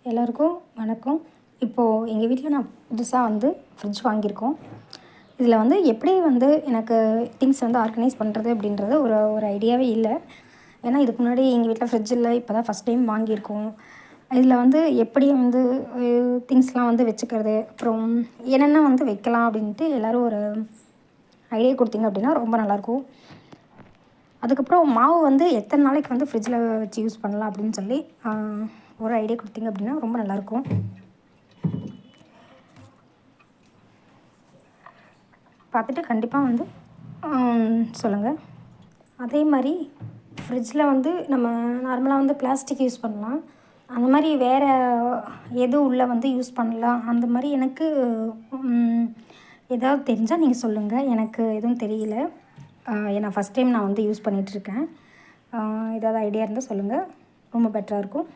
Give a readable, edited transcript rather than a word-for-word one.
எல்லாருக்கும் வணக்கம். இப்போது எங்கள் வீட்டில் நான் புதுசாக ஃப்ரிட்ஜ் வாங்கியிருக்கோம். இதில் எப்படி எனக்கு திங்ஸ் ஆர்கனைஸ் பண்ணுறது அப்படின்றது ஒரு ஒரு ஐடியாவே இல்லை. ஏன்னா இதுக்கு முன்னாடி எங்கள் வீட்டில் ஃப்ரிட்ஜ் இல்லை. இப்போ தான் ஃபஸ்ட் டைம் வாங்கியிருக்கோம். இதில் எப்படி திங்ஸ்லாம் வச்சுக்கிறது, அப்புறம் என்னென்ன வைக்கலாம் அப்படின்ட்டு எல்லோரும் ஒரு ஐடியா கொடுத்தீங்க அப்படின்னா ரொம்ப நல்லாயிருக்கும். அதுக்கப்புறம் மாவு எத்தனை நாளைக்கு ஃப்ரிட்ஜில் வச்சு யூஸ் பண்ணலாம் அப்படின்னு சொல்லி ஒரு ஐடியா கொடுத்தீங்க அப்படின்னா ரொம்ப நல்லாயிருக்கும். பார்த்துட்டு கண்டிப்பாக சொல்லுங்கள். அதே மாதிரி ஃப்ரிட்ஜில் நம்ம நார்மலாக பிளாஸ்டிக் யூஸ் பண்ணலாம். அந்த மாதிரி வேறு எது உள்ளே யூஸ் பண்ணலாம், அந்த மாதிரி எனக்கு ஏதாவது தெரிஞ்சால் நீங்கள் சொல்லுங்கள். எனக்கு எதுவும் தெரியல. ஏன்னா ஃபஸ்ட் டைம் நான் யூஸ் பண்ணிகிட்ருக்கேன். ஏதாவது ஐடியா இருந்தால் சொல்லுங்கள், ரொம்ப பெட்டராக இருக்கும்.